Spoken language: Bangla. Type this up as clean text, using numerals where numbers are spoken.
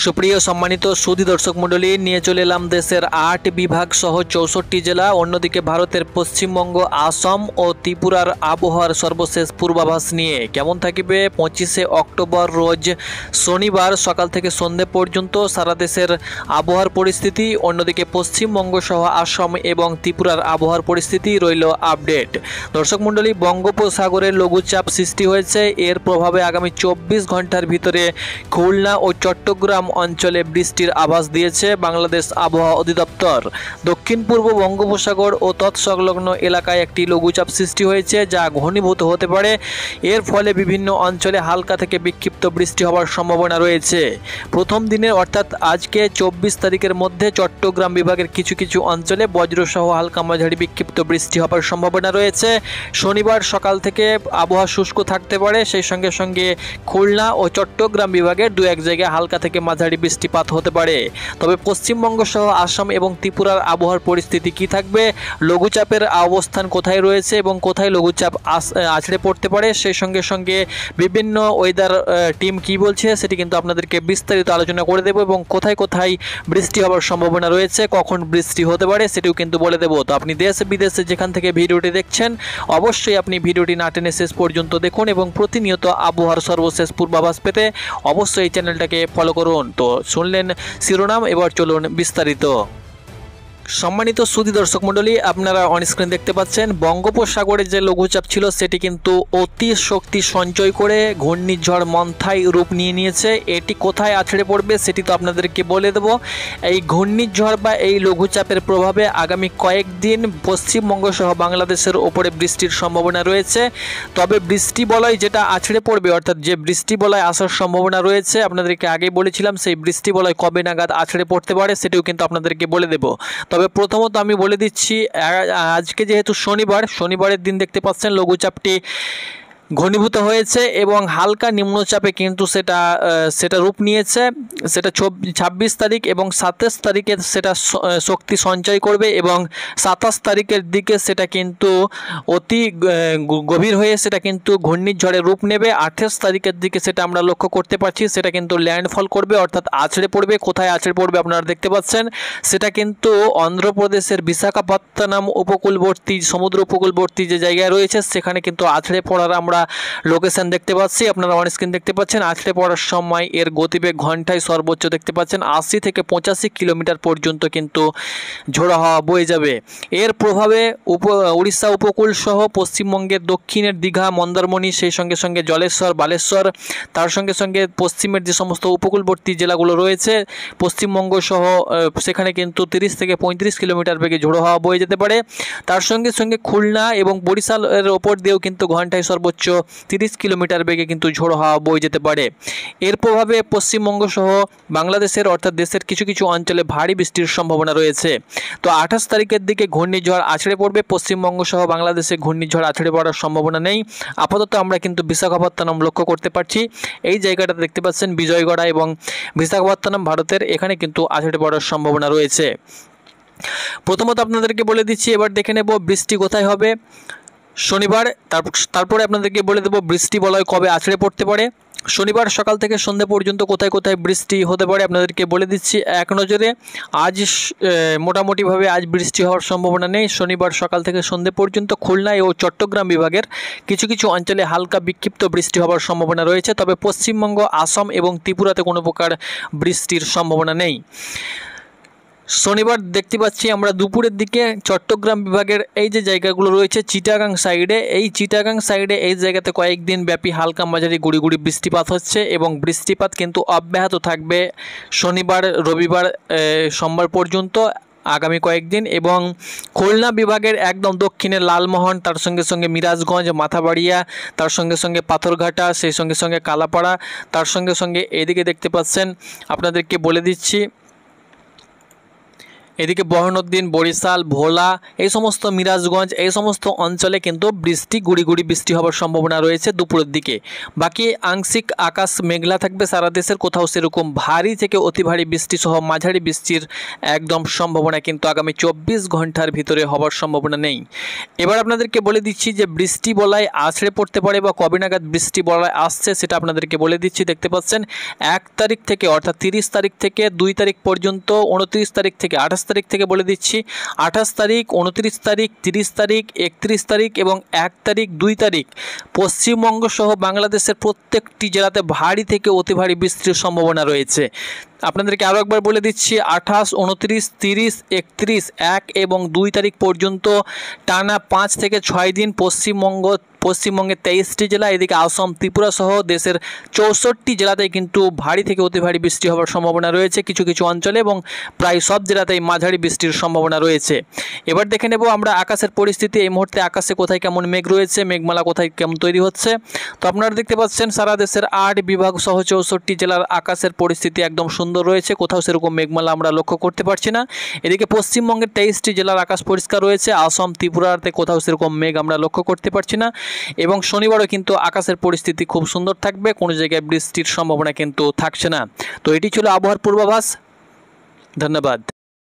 সুপ্রিয় সম্মানিত সুধী দর্শক মণ্ডলী, নিয়ে চলে এলাম দেশের ৮ বিভাগ সহ ৬৪ জেলা, অন্যদিকে ভারতের পশ্চিমবঙ্গ, আসাম ও ত্রিপুরার আবহাওয়ার সর্বশেষ পূর্বাভাস নিয়ে। কেমন থাকবে ২৫শে অক্টোবর রোজ শনিবার সকাল থেকে সন্ধে পর্যন্ত সারা দেশের আবহাওয়ার পরিস্থিতি, অন্যদিকে পশ্চিমবঙ্গ সহ আসাম এবং ত্রিপুরার আবহাওয়ার পরিস্থিতি রইল আপডেট। দর্শক মণ্ডলী, বঙ্গোপসাগরে লঘুচাপ সৃষ্টি হয়েছে। এর প্রভাবে আগামী ২৪ ঘন্টার ভিতরে খুলনা ও চট্টগ্রাম অঞ্চলে বৃষ্টির আভাস দিয়েছে বাংলাদেশ আবহাওয়া অধিদপ্তর। দক্ষিণ পূর্ব বঙ্গোপসাগর ও তৎসংলগ্ন এলাকায় একটি লঘুচাপ সৃষ্টি হয়েছে, যা ঘনীভূত হতে পারে। এর ফলে বিভিন্ন অঞ্চলে হালকা থেকে বিক্ষিপ্ত বৃষ্টি হওয়ার সম্ভাবনা রয়েছে। প্রথম দিনে অর্থাৎ আজকে ২৪ তারিখের মধ্যে চট্টগ্রাম বিভাগের কিছু কিছু অঞ্চলে বজ্রসহ হালকা মাঝারি বিক্ষিপ্ত বৃষ্টি হওয়ার সম্ভাবনা রয়েছে। শনিবার সকাল থেকে আবহাওয়া শুষ্ক থাকতে পারে, সেই সঙ্গে সঙ্গে খুলনা ও চট্টগ্রাম বিভাগের দু এক জায়গায় হালকা থেকে মাঝারি বৃষ্টিপাত হতে পারে। তবে পশ্চিমবঙ্গ সহ আসাম এবং ত্রিপুরার আবহাওয়ার পরিস্থিতি কি থাকবে, লঘুচাপের অবস্থান কোথায় রয়েছে এবং কোথায় লঘুচাপ আছড়ে পড়তে পারে, সেই সঙ্গে সঙ্গে বিভিন্ন ওয়েদার টিম কি বলছে সেটি কিন্তু আপনাদেরকে বিস্তারিত আলোচনা করে দেব, এবং কোথায় কোথায় বৃষ্টি হওয়ার সম্ভাবনা রয়েছে, কখন বৃষ্টি হতে পারে সেটিও কিন্তু বলে দেব। তো আপনি দেশ বিদেশে যেখান থেকে ভিডিওটি দেখছেন, অবশ্যই আপনি ভিডিওটি না টেনে শেষ পর্যন্ত দেখুন, এবং প্রতিনিয়ত আবহাওয়ার সর্বশেষ পূর্বাভাস পেতে অবশ্যই এই চ্যানেলটাকে ফলো করুন। তো শুনলেন শিরোনাম, এবার চলুন বিস্তারিত। সম্মানিত সুধী দর্শক মণ্ডলী, আপনারা অনস্ক্রিন দেখতে পাচ্ছেন বঙ্গোপসাগরে যে লঘুচাপ ছিল সেটি কিন্তু অতি শক্তি সঞ্চয় করে ঘূর্ণিঝড় মন্থাই রূপ নিয়েছে। এটি কোথায় আছড়ে পড়বে সেটি তো আপনাদেরকে বলে দেব। এই ঘূর্ণিঝড় বা এই লঘুচাপের প্রভাবে আগামী কয়েকদিন পশ্চিমবঙ্গ সহ বাংলাদেশের ওপরে বৃষ্টির সম্ভাবনা রয়েছে। তবে বৃষ্টি বলয় যেটা আছড়ে পড়বে, অর্থাৎ যে বৃষ্টি বলয় আসার সম্ভাবনা রয়েছে, আপনাদেরকে আগেই বলেছিলাম সেই বৃষ্টি বলয় কবে নাগাদ আছড়ে পড়তে পারে সেটিও কিন্তু আপনাদেরকে বলে দেব। তবে প্রথমত আমি বলে দিচ্ছি, আজকে যেহেতু শনিবারের দিন দেখতে পাচ্ছেন লঘুচাপটি ঘনীভূত হয়েছে এবং হালকা নিম্নচাপে কিন্তু সেটা রূপ নিয়েছে। সেটা ২৬ তারিখ এবং ২৭ তারিখে সেটা শক্তি সঞ্চয় করবে, এবং ২৭ তারিখের দিকে সেটা কিন্তু অতি গভীর হয়ে সেটা কিন্তু ঘূর্ণিঝড়ের রূপ নেবে। ২৮ তারিখের দিকে সেটা আমরা লক্ষ্য করতে পারছি, সেটা কিন্তু ল্যান্ডফল করবে, অর্থাৎ আছড়ে পড়বে। কোথায় আছড়ে পড়বে আপনারা দেখতে পাচ্ছেন, সেটা কিন্তু অন্ধ্রপ্রদেশের বিশাখাপত্তনম উপকূলবর্তী, সমুদ্র উপকূলবর্তী যে জায়গায় রয়েছে সেখানে কিন্তু আছড়ে পড়ার আমরা লোকেশন দেখতে পাচ্ছি। আপনারা অন স্ক্রিন দেখতে পাচ্ছেন। আছড়ে পড়ার সময় এর গতিবেগ ঘন্টায় সর্বোচ্চ দেখতে পাচ্ছেন ৮০ থেকে ৮৫ কিলোমিটার পর্যন্ত কিন্তু ঝোড়ো হাওয়া বয়ে যাবে। এর প্রভাবে উড়িষ্যা উপকূল সহ পশ্চিমবঙ্গের দক্ষিণের দীঘা, মন্দারমণি, সেই সঙ্গে সঙ্গে জলেশ্বর, বালেশ্বর, তার সঙ্গে সঙ্গে পশ্চিমের যে সমস্ত উপকূলবর্তী জেলাগুলো রয়েছে পশ্চিমবঙ্গ সহ, সেখানে কিন্তু ৩০ থেকে ৩৫ কিলোমিটার বেগে ঝোড়ো হাওয়া বয়ে যেতে পারে। তার সঙ্গে সঙ্গে খুলনা এবং বরিশালের ওপর দিয়েও কিন্তু ঘন্টায় সর্বোচ্চ ৩০ কিলোমিটার বেগে কিন্তু ঝোড়ো হাওয়া বয়ে যেতে পারে। এর প্রভাবে পশ্চিমবঙ্গ সহ বাংলাদেশের অর্থাৎ দেশের কিছু কিছু অঞ্চলে ভারী বৃষ্টির সম্ভাবনা রয়েছে। তো ২৮ তারিখের দিকে ঘূর্ণিঝড় আছড়ে পড়বে। পশ্চিমবঙ্গ সহ বাংলাদেশে ঘূর্ণিঝড় আছড়ে পড়ার সম্ভাবনা নেই। আপাতত আমরা কিন্তু বিশাখাপত্তনম লক্ষ্য করতে পারছি। এই জায়গাটা দেখতে পাচ্ছেন বিজয়গড়া এবং বিশাখাপত্তনম ভারতের, এখানে কিন্তু আছড়ে পড়ার সম্ভাবনা রয়েছে। প্রথমত আপনাদেরকে বলে দিচ্ছি, এবার দেখে নেব বৃষ্টি কোথায় হবে শনিবার, তারপরে আপনাদেরকে বলে দেবো বৃষ্টি বলয় কবে আছড়ে পড়তে পারে। শনিবার সকাল থেকে সন্ধ্যে পর্যন্ত কোথায় কোথায় বৃষ্টি হতে পারে আপনাদেরকে বলে দিচ্ছি এক নজরে। আজ মোটামুটিভাবে আজ বৃষ্টি হওয়ার সম্ভাবনা নেই। শনিবার সকাল থেকে সন্ধ্যে পর্যন্ত খুলনা ও চট্টগ্রাম বিভাগের কিছু কিছু অঞ্চলে হালকা বিক্ষিপ্ত বৃষ্টি হওয়ার সম্ভাবনা রয়েছে। তবে পশ্চিমবঙ্গ, আসাম এবং ত্রিপুরাতে কোনো প্রকার বৃষ্টির সম্ভাবনা নেই। শনিবার দেখতে পাচ্ছি আমরা দুপুরের দিকে চট্টগ্রাম বিভাগের এই যে জায়গাগুলো রয়েছে চিটাগাং সাইডে, এই জায়গাতে কয়েকদিন ব্যাপী হালকা মাঝারি গুড়ি গুড়ি বৃষ্টিপাত হচ্ছে, এবং বৃষ্টিপাত কিন্তু অব্যাহত থাকবে শনিবার, রবিবার, সোমবার পর্যন্ত আগামী কয়েকদিন। এবং খুলনা বিভাগের একদম দক্ষিণে লালমোহন, তার সঙ্গে সঙ্গে মিরাজগঞ্জ, মাথাবাড়িয়া, তার সঙ্গে সঙ্গে পাথরঘাটা, সেই সঙ্গে সঙ্গে কালাপাড়া, তার সঙ্গে সঙ্গে এদিকে দেখতে পাচ্ছেন আপনাদেরকে বলে দিচ্ছি এদিকে বরহনউদ্দিন, বরিশাল, ভোলা, এই সমস্ত মিরাজগঞ্জ, এই সমস্ত অঞ্চলে কিন্তু গুড়ি গুড়ি বৃষ্টি হওয়ার সম্ভাবনা রয়েছে দুপুরের দিকে। বাকি আংশিক আকাশ মেঘলা থাকবে সারা দেশের, কোথাও সেরকম ভারী থেকে অতি ভারী বৃষ্টি সহ মাঝারি বৃষ্টির একদম সম্ভাবনা কিন্তু আগামী 24 ঘন্টার ভিতরে হওয়ার সম্ভাবনা নেই। এবার আপনাদেরকে বলে দিচ্ছি যে বৃষ্টি বলায় আছড়ে পড়তে পারে বা কবে নাগাদ বৃষ্টি বলায় আসছে সেটা আপনাদেরকে বলে দিচ্ছি। দেখতে পাচ্ছেন 1 তারিখ থেকে অর্থাৎ 30 তারিখ থেকে 2 তারিখ পর্যন্ত, 29 তারিখ থেকে 28 তারিখ থেকে বলে দিচ্ছি, 28 তারিখ, 29 তারিখ, 30 তারিখ, 31 তারিখ এবং 1 তারিখ, 2 তারিখ পশ্চিমবঙ্গ সহ বাংলাদেশের প্রত্যেকটি জেলাতে ভারী থেকে অতি ভারী বৃষ্টির সম্ভাবনা রয়েছে। আপনাদেরকে আরও একবার বলে দিচ্ছি, 28, 29, 30, 31, 1 এবং 2 তারিখ পর্যন্ত টানা 5 থেকে 6 দিন পশ্চিমবঙ্গের 23টি জেলা, এদিকে আসাম, ত্রিপুরা সহ দেশের 64টি জেলাতেই কিন্তু ভারী থেকে অতি ভারী বৃষ্টি হওয়ার সম্ভাবনা রয়েছে কিছু কিছু অঞ্চলে, এবং প্রায় সব জেলাতেই মাঝারি বৃষ্টির সম্ভাবনা রয়েছে। এবার দেখে নেব আমরা আকাশের পরিস্থিতি। এই মুহূর্তে আকাশে কোথায় কেমন মেঘ রয়েছে, মেঘমালা কোথায় কেমন তৈরি হচ্ছে। তো আপনারা দেখতে পাচ্ছেন সারা দেশের 8 বিভাগ সহ 64টি জেলার আকাশের পরিস্থিতি একদম সুন্দর রয়েছে, কোথাও সেরকম মেঘমালা আমরা লক্ষ্য করতে পারছি না। এদিকে পশ্চিমবঙ্গের 23টি জেলার আকাশ পরিষ্কার রয়েছে, আসাম, ত্রিপুরাতে কোথাও সেরকম মেঘ আমরা লক্ষ্য করতে পারছি না। এবং শনিবারও কিন্তু আকাশের পরিস্থিতি খুব সুন্দর থাকবে, কোনো জায়গায় বৃষ্টির সম্ভাবনা কিন্তু থাকছে না। তো এটি ছিল আবহাওয়ার পূর্বাভাস। ধন্যবাদ।